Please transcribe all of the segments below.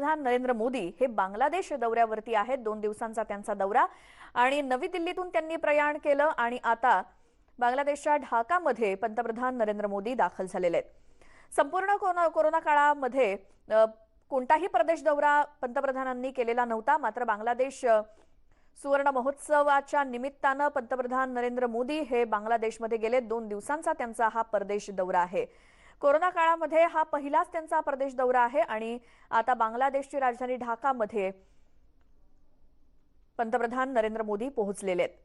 पंतप्रधान नरेंद्र मोदी हे बांगलादेश दौऱ्यावरती आहेत। 2 दिवसांचा त्यांचा दौरा आणि नवी दिल्लीतून त्यांनी प्रयाण केलं आणि आता बांगलादेशच्या ढाकामध्ये पंतप्रधान नरेंद्र मोदी दाखल झालेले आहेत। संपूर्ण कोरोना काळामध्ये कोणताही प्रदेश दौरा पंतप्रधानांनी केलेला नव्हता। मात्र बांगलादेश सुवर्ण महोत्सवाच्या निमित्तानं पंतप्रधान नरेंद्र मोदी हे बांगलादेशमध्ये गेले। 2 दिवसांचा त्यांचा हा परदेश दौरा आहे। कोरोना काळामध्ये हा पहिलाच त्यांचा परदेश दौरा आहे आणि आता बांगलादेशची राजधानी ढाकामध्ये पंतप्रधान नरेंद्र मोदी पोहोचलेले आहेत।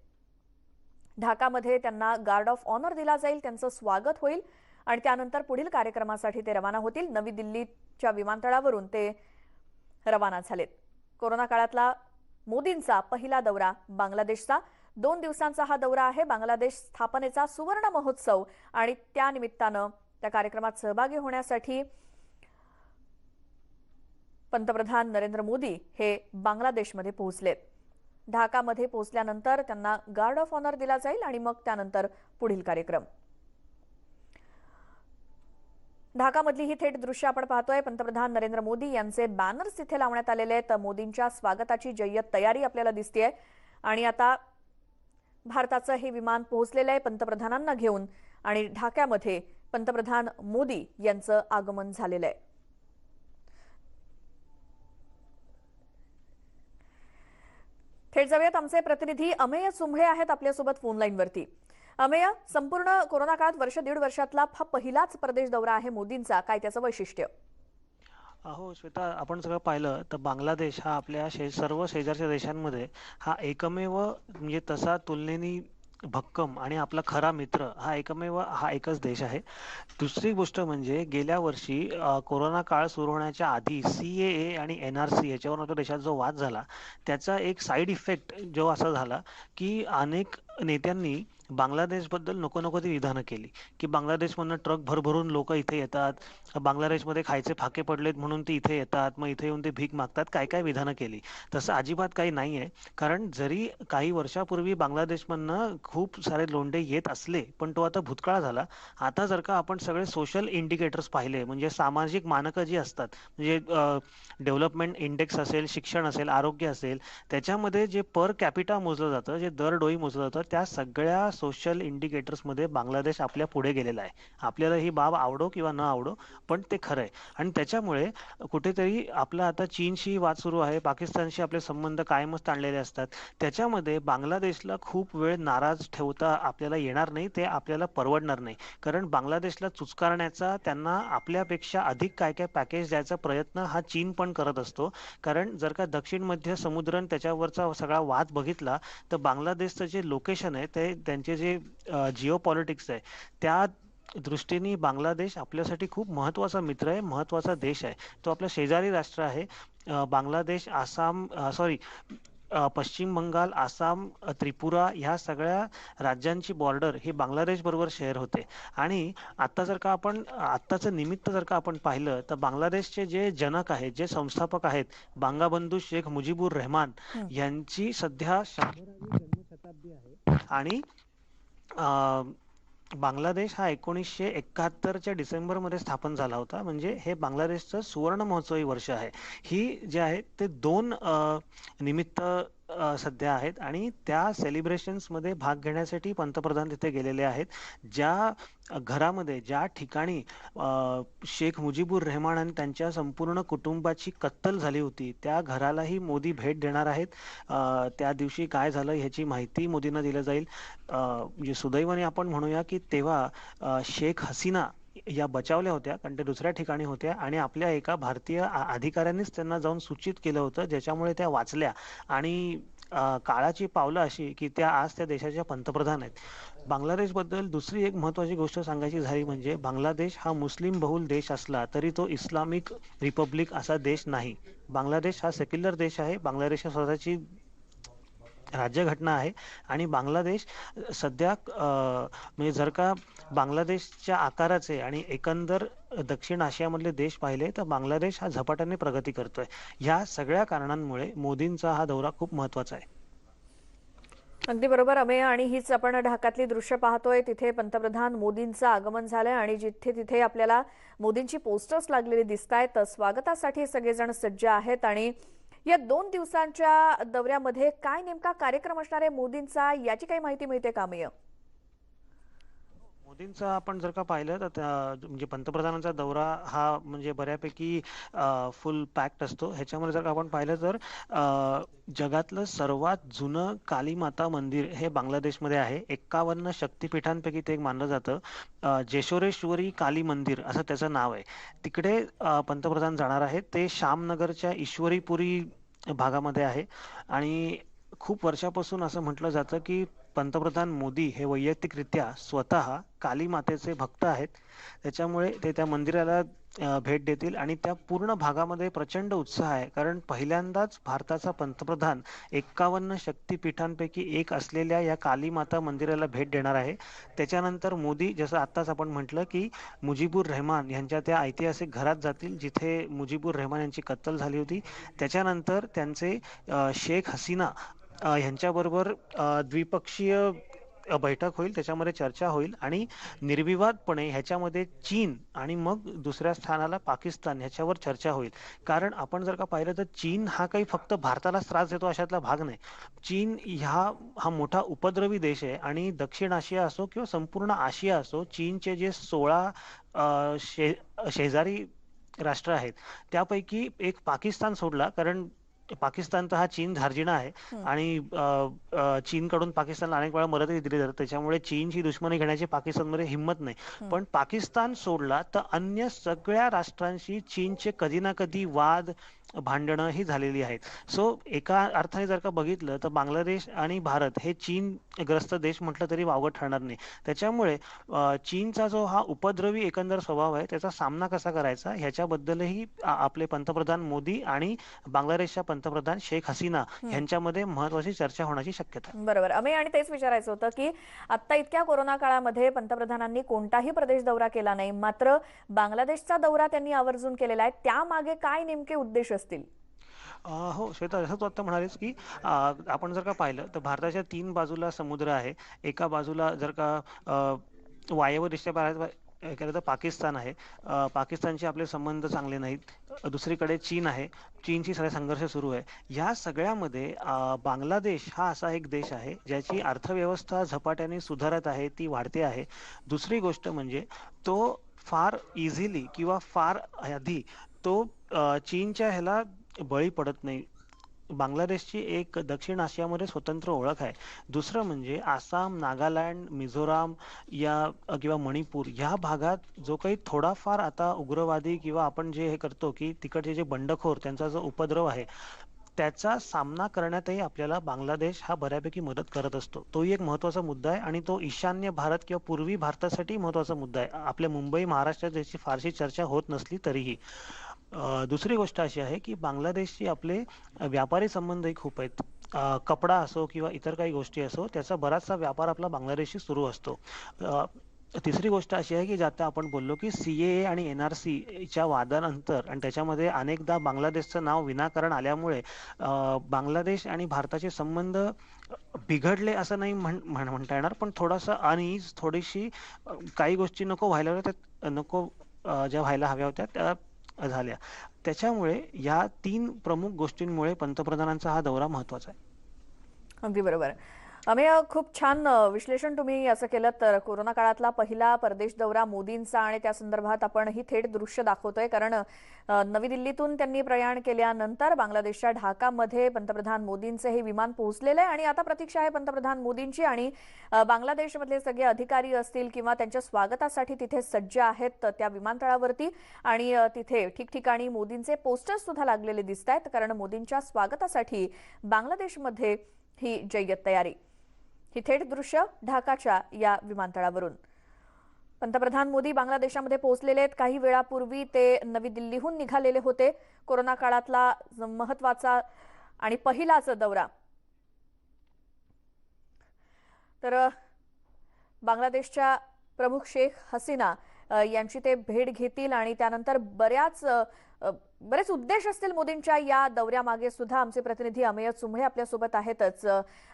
ढाकामध्ये त्यांना गार्ड ऑफ ऑनर दिला जाईल, त्यांचं स्वागत होईल आणि त्यानंतर पुढील कार्यक्रमासाठी ते रवाना होतील। नवी दिल्लीच्या विमानतळावरून ते रवाना झालेत। कोरोना काळातला मोदींचा पहिला दौरा बांगलादेशचा 2 दिवसांचा हा दौरा आहे। बांगलादेश स्थापनेचा सुवर्ण महोत्सव आणि त्या निमित्तानं त्या कार्यक्रमात सहभागी होण्यासाठी पंतप्रधान नरेंद्र मोदी हे बांगलादेशमध्ये पोहोचलेत। ढाकामध्ये पोहोचल्यानंतर त्यांना गार्ड ऑफ ऑनर दिला जाईल आणि मग त्यानंतर पुढील कार्यक्रम। ढाकामधली ही थेट दृश्य आपण पाहतोय। पंतप्रधान नरेंद्र मोदी यांचे बॅनर्स इथे लावण्यात आलेले आहेत। मोदींच्या स्वागताची जय्यत तयारी आपल्याला दिसतेय आणि आता भारताचं हे विमान पोहोचलेलं आहे पंतप्रधानांना घेऊन आणि ढाक्यामध्ये पंतप्रधान मोदी यांचं आगमन झालेलं आहे। थेट जाऊयात, आमचे प्रतिनिधी अमेय सुंभळे आहेत आपल्यासोबत फोन लाईनवरती। अमेय, संपूर्ण कोरोना काळात वर्ष दीड वर्षातला हा पहिलाच प्रदेश दौरा आहे मोदींचा, काय त्याचं वैशिष्ट्य? हो श्वेता, आपण सगळं पाहिलं तर बांगलादेश हा आपल्या सर्व शेजारच्या देशांमध्ये हा एकमेव म्हणजे तसा तुलनेनी भक्कम आणि आपला खरा मित्र हा एकच देश आहे। दुसरी गोष्ट म्हणजे गेल्या वर्षी कोरोना काळ सुरू होण्याच्या आधी CAA आणि NRC याच्यावर आपल्या देशात जो वाद झाला त्याचा एक साईड इफेक्ट जो असा झाला की अनेक नेत्यांनी बांगलादेशबद्दल नको नको ती विधानं केली की बांगलादेशमधनं ट्रक भरभरून लोक इथे येतात, बांगलादेशमध्ये खायचे फाके पडलेत म्हणून ते इथे येतात, मग इथे येऊन ते भीक मागतात, काय काय विधानं केली। तसं अजिबात काही नाहीये, कारण जरी काही वर्षापूर्वी बांगलादेशमधनं खूप सारे लोंढे येत असले पण तो आता भूतकाळ झाला। आता जर का आपण सगळे सोशल इंडिकेटर्स पाहिले म्हणजे सामाजिक मानकं जी असतात म्हणजे डेव्हलपमेंट इंडेक्स असेल, शिक्षण असेल, आरोग्य असेल, त्याच्यामध्ये जे पर कॅपिटा मोजलं जातं, जे दर डोई मोजलं जातं, त्या सगळ्या सोशल इंडिकेटर्समध्ये बांगलादेश आपल्या पुढे गेलेला आहे। आपल्याला ही बाब आवडो किंवा न आवडो पण ते खरं आहे आणि त्याच्यामुळे कुठेतरी आपला आता चीनशी वाद सुरू आहे, पाकिस्तानशी आपले संबंध कायमच ताणलेले असतात, त्याच्यामध्ये बांगलादेशला खूप वेळ नाराज ठेवता आपल्याला येणार नाही, ते आपल्याला परवडणार नाही। कारण बांगलादेशला चुचकारण्याचा, त्यांना आपल्यापेक्षा अधिक काय काय पॅकेज द्यायचा प्रयत्न हा चीन पण करत असतो। कारण जर का दक्षिण मध्य समुद्र त्याच्यावरचा सगळा वाद बघितला तर बांगलादेशचं जे लोकेशन आहे ते त्यांचे जे जिओ पॉलिटिक्स आहे त्या दृष्टीने बांगलादेश आपल्यासाठी खूप महत्त्वाचा मित्र आहे, महत्त्वाचा देश आहे। तो आपला शेजारी राष्ट्र आहे। बांगलादेश, पश्चिम बंगाल, आसाम, त्रिपुरा ह्या सगळ्या राज्यांची बॉर्डर ही बांगलादेश बरोबर शेअर होते आणि आता जर का आपण आत्ताचं निमित्त जर का आपण पाहिलं तर बांगलादेशचे जे जनक आहेत, जे संस्थापक आहेत, बांगाबंधू शेख मुजीबुर रहमान यांची सध्या 100वी जन्मशताब्दी आहे आणि बांगलादेश हा 1971च्या डिसेंबरमध्ये स्थापन झाला होता, म्हणजे हे बांगलादेशचं सुवर्ण महोत्सवी वर्ष आहे। ही जे आहे ते 2 निमित्त सध्या आहेत आणि त्या सेलिब्रेशन्समध्ये भाग घेण्यासाठी पंतप्रधान तिथे गेलेले आहेत। ज्या घरामध्ये, ज्या ठिकाणी शेख मुजीबुर रहमान आणि त्यांच्या संपूर्ण कुटुंबाची कत्तल झाली होती त्या घरालाही मोदी भेट देणार आहेत। त्या दिवशी काय झालं ह्याची माहिती मोदींना दिली जाईल। म्हणजे सुदैवाने आपण म्हणूया की तेव्हा शेख हसीना या बचावल्या होत्या, कारण ते दुसऱ्या ठिकाणी होत्या आणि आपल्या एका भारतीय अधिकाऱ्यांनीच त्यांना जाऊन सूचित केलं होतं, ज्याच्यामुळे त्या वाचल्या आणि काळाची पावलं अशी की त्या आज त्या देशाच्या पंतप्रधान आहेत। बांगलादेशबद्दल दुसरी एक महत्त्वाची गोष्ट सांगायची झाली म्हणजे बांगलादेश हा मुस्लिम बहुल देश असला तरी तो इस्लामिक रिपब्लिक असा देश नाही। बांगलादेश हा सेक्युलर देश आहे, बांगलादेश स्वतःची राज्यघटना आहे आणि बांगलादेश सध्या म्हणजे जर का बांगलादेशच्या आकाराचे आणि एकंदर दक्षिण आशियामधले देश पाहिले तर बांगलादेश हा झपाट्याने प्रगती करतोय। ह्या सगळ्या कारणांमुळे मोदींचा हा दौरा खूप महत्त्वाचा आहे। अगदी बरोबर अमेय. आणि हीच आपण ढाकातली दृश्य पाहतोय. तिथे पंतप्रधान मोदींचं आगमन झालंय आणि जिथे तिथे आपल्याला मोदींची पोस्टर्स लागलेली दिसतायत. स्वागतासाठी सगळेजण सज्ज आहेत. आणि या 2 दिवसांच्या दौऱ्यामध्ये काय नेमका कार्यक्रम असणार आहे मोदींचा, याची काही माहिती मिळते का अमेय? मोदींचा आपण जर का पाहिलं तर म्हणजे पंतप्रधानांचा दौरा हा म्हणजे बऱ्यापैकी फुल पॅक्ड असतो. ह्याच्यामध्ये जर का आपण पाहिलं तर जगातलं सर्वात जुनं काली माता मंदिर हे बांगलादेशमध्ये आहे. 51 शक्तिपीठांपैकी ते एक मानलं जातं. जेशोरेश्वरी काली मंदिर असं त्याचं नाव आहे. तिकडे पंतप्रधान जाणार आहेत. ते श्यामनगरच्या ईश्वरीपुरी भागामध्ये आहे. आणि खूप वर्षापासून असं म्हटलं जातं की पंतप्रधान मोदी हे वैयक्तिकरित्या स्वतः काली मातेचे भक्त आहेत. त्याच्यामुळे ते त्या मंदिराला भेट देतील आणि त्या पूर्ण भागामध्ये प्रचंड उत्साह आहे. कारण पहिल्यांदाच भारताचा पंतप्रधान 51 शक्तिपीठांपैकी एक असलेल्या या काली माता मंदिराला भेट देणार आहे. त्याच्यानंतर मोदी, जसं आत्ताच आपण म्हटलं की मुजीबुर रहमान यांच्या त्या ऐतिहासिक घरात जातील जिथे मुजीबुर रहमान यांची कत्तल झाली होती. त्याच्यानंतर त्यांचे शेख हसीना ह्यांच्याबरोबर द्विपक्षीय बैठक होईल. त्याच्यामध्ये चर्चा होईल आणि निर्विवादपणे ह्याच्यामध्ये चीन आणि मग दुसऱ्या स्थानाला पाकिस्तान ह्याच्यावर चर्चा होईल. कारण आपण जर का पाहिलं तर चीन हा काही फक्त भारतालाच त्रास देतो अशातला भाग नाही. चीन हा मोठा उपद्रवी देश आहे आणि दक्षिण आशिया असो किंवा संपूर्ण आशिया असो, चीनचे जे 16 शेजारी राष्ट्र आहेत त्यापैकी एक पाकिस्तान सोडला. कारण पाकिस्तान तर हा चीन धार्जिणा आहे आणि चीनकडून पाकिस्तानला अनेक वेळा मदतही दिली जाते. त्याच्यामुळे चीनची दुश्मनी घेण्याची पाकिस्तानमध्ये हिंमत नाही. पण पाकिस्तान सोडला तर अन्य सगळ्या राष्ट्रांशी चीनचे कधी ना कधी वाद भांडणं ही झालेली आहेत. सो एका अर्थाने जर का बघितलं तर बांगलादेश आणि भारत हे चीनग्रस्त देश म्हटलं तरी वावगं ठरणार नाही. त्याच्यामुळे चीनचा जो हा उपद्रवी एकंदर स्वभाव आहे त्याचा सामना कसा करायचा ह्याच्याबद्दलही आपले पंतप्रधान मोदी आणि बांगलादेशच्या पंतप्रधान शेख हसीना यांच्यामध्ये महत्वाची चर्चा होण्याची शक्यता आहे. बरोबर अमेय. आणि तेच विचारायचं होतं की आता इतक्या कोरोना काळामध्ये पंतप्रधानांनी कोणताही प्रदेश दौरा केला नाही, मात्र बांगलादेशचा दौरा त्यांनी आवर्जून केलेला आहे. त्यामागे काय नेमके उद्देश असतील? हो श्वेता, जसं तू आता म्हणालीस की आपण जर का पाहिलं तर भारताच्या 3 बाजूला समुद्र आहे. एका बाजूला जर का वायव्यदृष्ट्या पाहायचं केलं तर पाकिस्तान आहे. पाकिस्तानचे आपले संबंध चांगले नाहीत. दुसरीकडे चीन आहे. चीनशी सगळे संघर्ष सुरू आहे. या सगळ्यामध्ये बांगलादेश हा असा एक देश आहे ज्याची अर्थव्यवस्था झपाट्याने सुधारत आहे, ती वाढते आहे. दुसरी गोष्ट म्हणजे तो फार इझिली किंवा फार आधी तो चीनच्या ह्याला बळी पडत नाही. बांगलादेशची एक दक्षिण आशियामध्ये स्वतंत्र ओळख आहे. दुसरं म्हणजे आसाम, नागालँड, मिझोराम किंवा मणिपूर या भागात जो काही थोडाफार आता उग्रवादी किंवा आपण जे हे करतो की तिकडचे जे बंडखोर त्यांचा जो उपद्रव आहे त्याचा सामना करण्यातही आपल्याला बांगलादेश हा बऱ्यापैकी मदत करत असतो. तोही एक महत्वाचा मुद्दा आहे आणि तो ईशान्य भारत किंवा पूर्वी भारतासाठी महत्वाचा मुद्दा आहे. आपल्या मुंबई महाराष्ट्रात त्याची फारशी चर्चा होत नसली तरीही. दुसरी गोष्ट अशी आहे की बांगलादेशशी आपले व्यापारी संबंधही खूप आहेत. कपडा असो किंवा इतर काही गोष्टी असो त्याचा बराचसा व्यापार आपला बांगलादेशशी सुरू असतो. तिसरी गोष्ट अशी आहे की आता आपण बोललो की सीएए आणि एनआरसी च्या वादानंतर आणि त्याच्यामध्ये अनेकदा बांगलादेशचं नाव विनाकारण आल्यामुळे बांगलादेश आणि भारताचे संबंध बिघडले असं नाही म्हणता येणार, पण थोडासा अनईज, थोडीशी काही गोष्टी नको व्हायला होत्या, नको ज्या व्हायला हव्या होत्या त्या झाल्या. त्याच्यामुळे या 3 प्रमुख गोष्टींमुळे पंतप्रधानांचा हा दौरा महत्वाचा आहे. अगदी बरोबर. अमेय, खूप छान विश्लेषण तुम्ही असं केलं. तर कोरोना काळातला पहिला परदेश दौरा मोदींचा आणि त्या संदर्भात आपण ही थेट दृश्य दाखवतोय. कारण नवी दिल्लीतून त्यांनी प्रयाण केल्यानंतर बांगलादेशच्या ढाकामध्ये पंतप्रधान मोदींचे हे विमान पोहोचलेले आहे आणि आता प्रतीक्षा आहे पंतप्रधान मोदींची. आणि बांगलादेशमधले सगळे अधिकारी असतील किंवा त्यांच्या स्वागतासाठी तिथे सज्ज आहेत त्या विमानतळावरती. आणि तिथे ठिकठिकाणी मोदींचे पोस्टर्स सुद्धा लागलेले दिसत आहेत. कारण मोदींच्या स्वागतासाठी बांगलादेशमध्ये ही जय्यत तयारी. ही थेट दृश्य ढाकाच्या या विमानतळावरून. पंतप्रधान मोदी बांगलादेशामध्ये पोहोचलेले आहेत. काही वेळापूर्वी ते नवी दिल्लीहून निघालेले होते. कोरोना काळातला महत्वाचा आणि पहिलाच दौरा. तर बांगलादेशच्या प्रमुख शेख हसीना यांची ते भेट घेतील आणि त्यानंतर बऱ्याच बरेच उद्देश असतील मोदींच्या या दौऱ्यामागे सुद्धा. आमचे प्रतिनिधी अमेय चुंभे आपल्यासोबत आहेतच.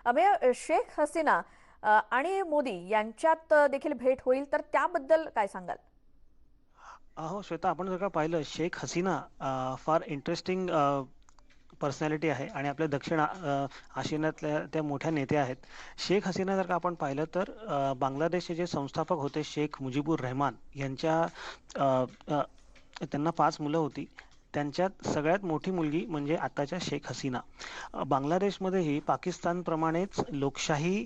अमेय, शेख हसीना आणि मोदी यांच्यात देखील भेट होईल, तर त्याबद्दल काय सांगाल? हो श्वेता, आपण जर का पाहिलं, शेख हसीना फार इंटरेस्टिंग पर्सनॅलिटी आहे आणि आपल्या दक्षिण आशियातल्या त्या मोठ्या नेत्या आहेत. शेख हसीना जर का आपण पाहिलं तर बांगलादेशचे जे संस्थापक होते शेख मुजीबुर रहमान यांच्या अ, अ, त्यांना 5 मुलं होती. त्यांच्यात सगळ्यात मोठी मुलगी म्हणजे आताच्या शेख हसीना. बांगलादेशमध्येही पाकिस्तानप्रमाणेच लोकशाही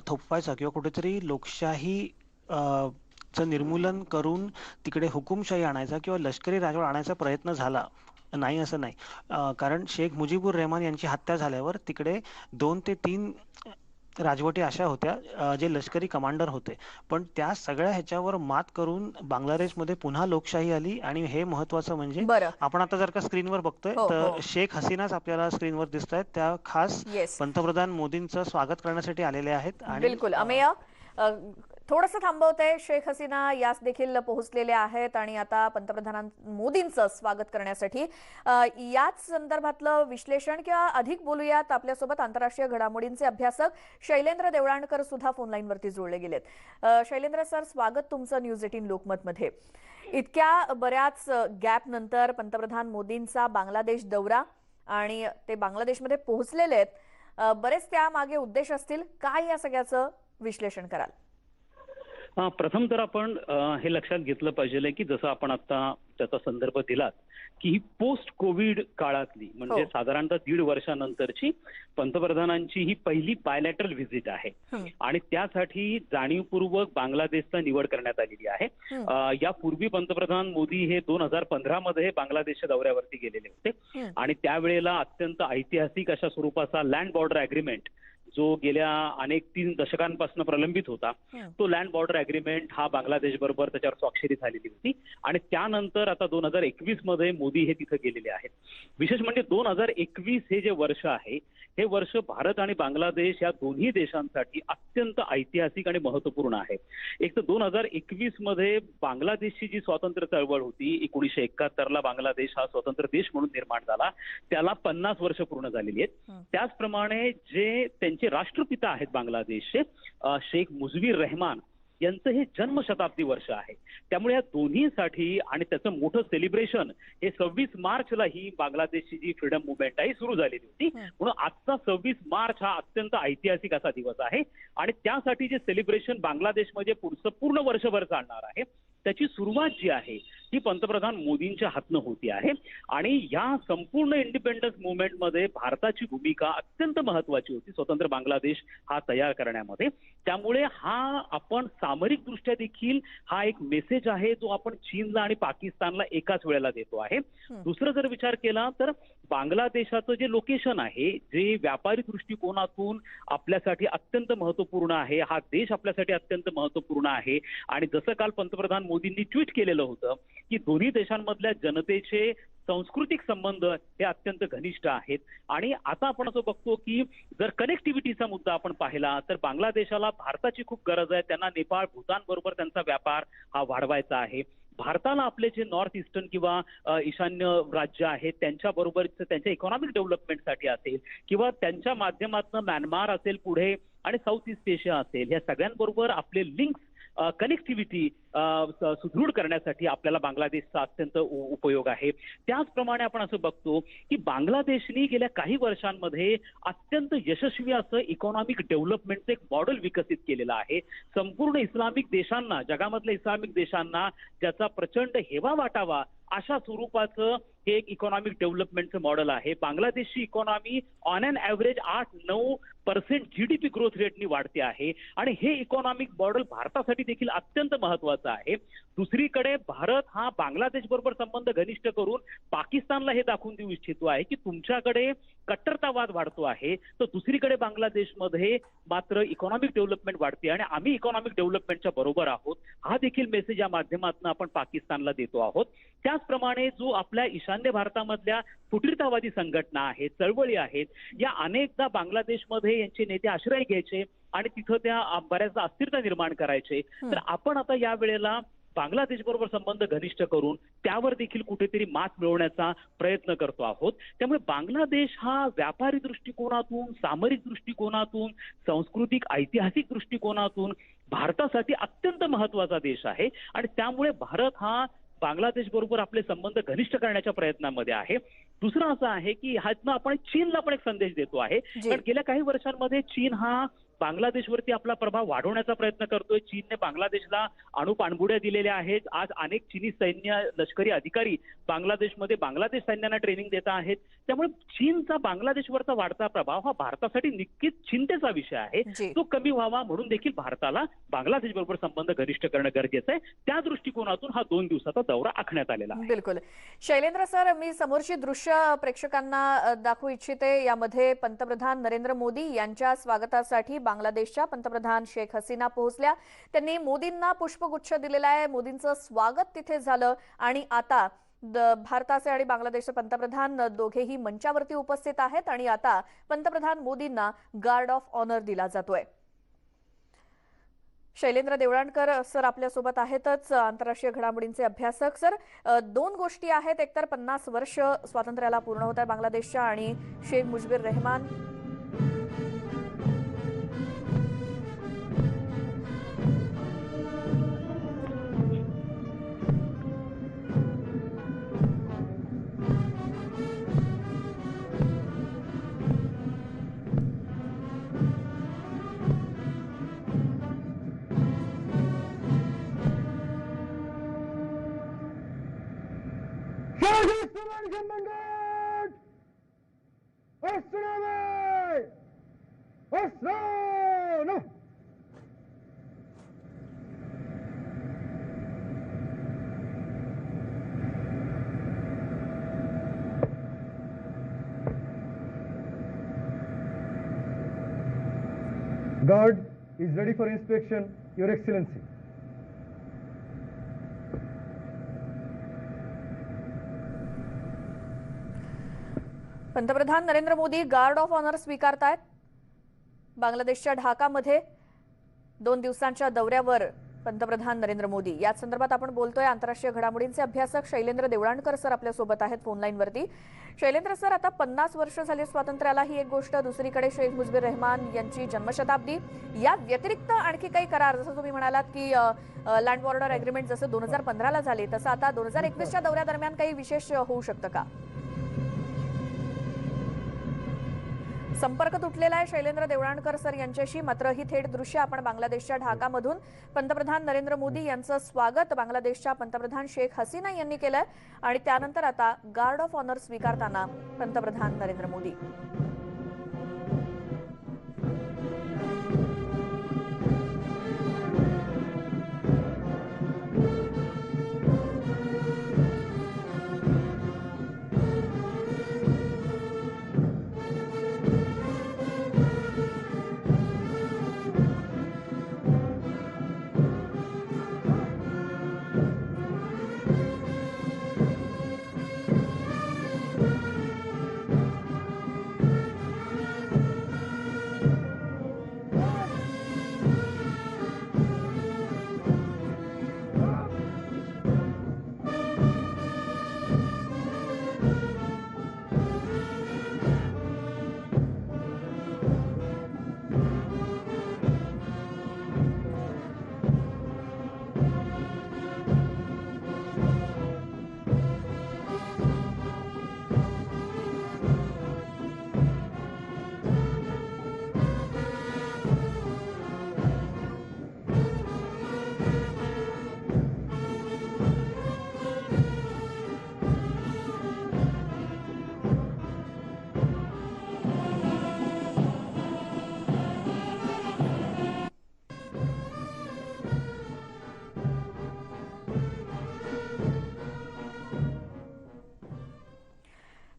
थोपवायचा किंवा कुठेतरी लोकशाही चं निर्मूलन करून तिकडे हुकुमशाही आणायचा किंवा लष्करी राजवट आणायचा प्रयत्न झाला नाही असं नाही. कारण शेख मुजीबुर रहमान यांची हत्या झाल्यावर तिकडे 2 ते 3 राजवटी अशा होत्या जे लष्करी कमांडर होते. पण त्या सगळ्या ह्याच्यावर मात करून बांगलादेशमध्ये पुन्हा लोकशाही आली आणि हे महत्वाचं म्हणजे बरं. आपण आता जर का स्क्रीनवर बघतोय हो, तर हो. शेख हसीनाच आपल्याला स्क्रीनवर दिसत आहेत. त्या खास येस. पंतप्रधान मोदींचं स्वागत करण्यासाठी आलेल्या आहेत आणि बिलकुल. अमेय, थोडंसं थांबवते. शेख हसीना यास देखील पोहोचलेले आहेत आणि आता पंतप्रधान मोदींचं स्वागत करण्यासाठी. याच संदर्भातलं विश्लेषण किंवा अधिक बोलूयात. आपल्यासोबत आंतरराष्ट्रीय घडामोडींचे अभ्यासक शैलेंद्र देवळाणकर सुद्धा फोन लाईन वरती जोडले गेलेत. शैलेंद्र सर, स्वागत तुमचं न्यूज 18 लोकमतमध्ये. इतक्या बऱ्याच गॅप नंतर पंतप्रधान मोदींचा बांगलादेश दौरा आणि ते बांगलादेशमध्ये पोहोचलेले आहेत. बरेच त्यामागे उद्देश असतील. काय या सगळ्याचं विश्लेषण कराल? प्रथम तर आपण हे लक्षात घेतलं पाहिजे की जसं आपण आता त्याचा संदर्भ दिलात की ही पोस्ट कोविड काळातली म्हणजे साधारणतः 1.5 वर्षानंतरची पंतप्रधानांची ही पहिली बायलॅटरल व्हिजिट आहे आणि त्यासाठी जाणीवपूर्वक बांगलादेशचा निवड करण्यात आलेली आहे. यापूर्वी पंतप्रधान मोदी हे 2015 मध्ये बांगलादेशच्या दौऱ्यावरती गेलेले होते आणि त्यावेळेला अत्यंत ऐतिहासिक अशा स्वरूपाचा लँड बॉर्डर अग्रीमेंट जो गेल्या अनेक 3 दशकांपासून प्रलंबित होता, तो लँड बॉर्डर अग्रीमेंट हा बांगलादेश बरोबर त्याच्यावर स्वाक्षरी झालेली होती आणि त्यानंतर आता 2021 मध्ये मोदी हे तिथे गेलेले आहेत. विशेष म्हणजे 2021 हे जे वर्ष आहे हे वर्ष भारत आणि बांगलादेश या दोन्ही देशांसाठी अत्यंत ऐतिहासिक आणि महत्वपूर्ण आहे. एक तर 2021 मध्ये बांगलादेशची जी स्वातंत्र्य चळवळ होती, 1971 ला बांगलादेश हा स्वतंत्र देश म्हणून निर्माण झाला, त्याला 50 वर्ष पूर्ण झालेली आहेत. त्याचप्रमाणे जे त्यांचे राष्ट्रपिता आहेत बांगलादेशचे शेख मुजीबुर रहमान यांचं हे जन्मशताब्दी वर्ष आहे. त्यामुळे या दोन्हीसाठी आणि त्याचं मोठं सेलिब्रेशन हे 26 मार्चला ही बांगलादेशची जी फ्रीडम मुवमेंट आहे सुरू झालेली होती. म्हणून आजचा 26 मार्च हा अत्यंत ऐतिहासिक असा दिवस आहे आणि त्यासाठी जे सेलिब्रेशन बांगलादेशमध्ये पुढचं पूर्ण वर्षभर चालणार आहे त्याची सुरुवात जी आहे ही पंतप्रधान मोदींच्या हातनं होती आहे आणि या संपूर्ण इंडिपेंडन्स मुवमेंटमध्ये भारताची भूमिका अत्यंत महत्वाची होती स्वतंत्र बांगलादेश हा तयार करण्यामध्ये. त्यामुळे हा आपण सामरिक दृष्ट्या देखील हा एक मेसेज आहे जो आपण चीनला आणि पाकिस्तानला एकाच वेळेला देतो आहे. दुसरं जर विचार केला तर बांगलादेशाचं जे लोकेशन आहे जे व्यापारी दृष्टिकोनातून आपल्यासाठी अत्यंत महत्वपूर्ण आहे, हा देश आपल्यासाठी अत्यंत महत्वपूर्ण आहे आणि जसं काल पंतप्रधान मोदींनी ट्विट केलेलं होतं की दोन्ही देशांमधल्या जनतेचे सांस्कृतिक संबंध हे अत्यंत घनिष्ठ आहेत आणि आता आपण असं बघतो की जर कनेक्टिव्हिटीचा मुद्दा आपण पाहिला तर बांगलादेशाला भारताची खूप गरज आहे. त्यांना नेपाळ, भूतान बरोबर त्यांचा व्यापार हा वाढवायचा आहे. भारताला आपले जे नॉर्थ ईस्टर्न किंवा ईशान्य राज्य आहेत त्यांच्याबरोबर त्यांच्या इकॉनॉमिक डेव्हलपमेंटसाठी असेल किंवा त्यांच्या माध्यमातून म्यानमार असेल पुढे आणि साऊथ ईस्ट एशिया असेल या सगळ्यांबरोबर आपले लिंक्स कनेक्टिव्हिटी सुदृढ करण्यासाठी आपल्याला बांगलादेशचा अत्यंत उपयोग आहे. त्याचप्रमाणे आपण असं बघतो की बांगलादेशने गेल्या काही वर्षांमध्ये अत्यंत यशस्वी असं इकॉनॉमिक डेव्हलपमेंटचं एक मॉडेल विकसित केलेलं आहे. संपूर्ण इस्लामिक देशांना, जगामधल्या इस्लामिक देशांना ज्याचा प्रचंड हेवा वाटावा अशा स्वरूपाचं हे एक इकॉनॉमिक डेव्हलपमेंटचं मॉडेल आहे. बांगलादेशची economy on an average 8-9% GDP growth रेटनी वाढते आहे आणि हे इकॉनॉमिक मॉडेल भारतासाठी देखील अत्यंत महत्वाचं आहे. दुसरीकडे भारत हा बांगलादेश बरोबर संबंध घनिष्ठ करून पाकिस्तानला हे दाखवून देऊ इच्छितो आहे की तुमच्याकडे कट्टरतावाद वाढतो आहे तर दुसरीकडे बांगलादेशमध्ये मात्र इकॉनॉमिक डेव्हलपमेंट वाढते आणि आम्ही इकॉनॉमिक डेव्हलपमेंटच्या बरोबर आहोत. हा देखील मेसेज या माध्यमातून आपण पाकिस्तानला देतो आहोत. त्याचप्रमाणे जो आपल्या ईशान्य भारतामधल्या फुटीरतावादी संघटना आहेत, चळवळी आहेत, या अनेकदा बांगलादेशमध्ये यांचे नेते आश्रय घ्यायचे आणि तिथं त्या बऱ्याचदा अस्थिरता निर्माण करायचे. तर आपण आता या वेळेला बांगलादेश बरोबर संबंध घनिष्ठ करून त्यावर देखील कुठेतरी मात मिळवण्याचा प्रयत्न करतो आहोत. त्यामुळे बांगलादेश हा व्यापारी दृष्टिकोनातून, सामरिक दृष्टिकोनातून, सांस्कृतिक ऐतिहासिक दृष्टिकोनातून भारतासाठी अत्यंत महत्वाचा देश आहे आणि त्यामुळे भारत हा बांगलादेश बरोबर आपले संबंध घनिष्ठ करण्याच्या प्रयत्नामध्ये आहे. दुसरं असं आहे की ह्यातनं आपण चीनला पण एक संदेश देतो आहे, कारण गेल्या काही वर्षांमध्ये चीन हा बांगलादेशवरती आपला प्रभाव वाढवण्याचा प्रयत्न करतोय. चीनने बांगलादेशला अणुपाणबुड्या दिलेल्या आहेत. आज अनेक चीनी सैन्य लष्करी अधिकारी बांगलादेशमध्ये बांगलादेश सैन्यांना ट्रेनिंग देत आहेत. त्यामुळे चीनचा बांगलादेशवरचा वाढता प्रभाव हा भारतासाठी नक्कीच चिंतेचा विषय आहे. तो कमी व्हावा म्हणून देखील भारताला बांगलादेश बरोबर संबंध घनिष्ठ करणं गरजेचं आहे. त्या दृष्टिकोनातून हा 2 दिवसाचा दौरा आखण्यात आलेला आहे. बिलकुल. शैलेंद्र सर, मी समोरची दृश्य प्रेक्षकांना दाखवू इच्छिते. यामध्ये पंतप्रधान नरेंद्र मोदी यांच्या स्वागतासाठी बांगलादेशच्या पंतप्रधान शेख हसीना पोहोचल्या. त्यांनी मोदींना पुष्पगुच्छ दिलेला आहे. मोदींचं स्वागत तिथे झालं आणि आता भारताचे आणि बांगलादेशचे पंतप्रधान दोघेही मंचावरती उपस्थित आहेत आणि आता पंतप्रधान मोदींना गार्ड ऑफ ऑनर दिला जातोय. शैलेंद्र देवळाणकर सर आपल्यासोबत आहेतच, आंतरराष्ट्रीय घडामोडींचे अभ्यासक. सर, 2 गोष्टी आहेत. एकतर 50 वर्ष स्वातंत्र्याला पूर्ण होत आहे बांगलादेशच्या आणि Shaikh Mujibur Rahman Guard is ready for inspection, Your Excellency. पंतप्रधान Narendra Modi guard of honour स्वीकारतायत. बांगलादेशच्या ढाकामध्ये 2 दिवसांच्या दौऱ्यावर पंतप्रधान नरेंद्र मोदी. या संदर्भात आपण बोलतोय. आंतरराष्ट्रीय घडामोडींचे अभ्यासक शैलेंद्र देवळाणकर सर आपल्यासोबत आहेत फोनलाईन वरती. शैलेंद्र सर, आता 50 वर्ष झाली स्वातंत्र्याला, ही एक गोष्ट. दुसरीकडे शेख मुजीबुर रहमान यांची जन्मशताब्दी. या व्यतिरिक्त आणखी काही करार, जसं तुम्ही म्हणालात की लँड बॉर्डर अग्रीमेंट जसं 2015ला झाले, तसं आता 2021च्या दौऱ्यादरम्यान काही विशेष होऊ शकतं का? संपर्क तुटलेला आहे शैलेंद्र देवळाणकर सर यांच्याशी. मात्र ही थेट दृश्य आपण बांगलादेशच्या ढाकामधून पंतप्रधान नरेंद्र मोदी यांचं स्वागत बांगलादेशच्या पंतप्रधान शेख हसीना यांनी केलंय आणि त्यानंतर आता गार्ड ऑफ ऑनर स्वीकारताना पंतप्रधान नरेंद्र मोदी.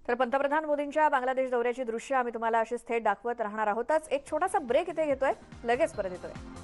तर पंतप्रधान मोदींच्या बांगलादेश दौऱ्याची दृश्य आम्ही तुम्हाला अशीच थेट दाखवत राहणार आहोतच. एक छोटासा ब्रेक इथे घेतोय, लगेच परत येतोय.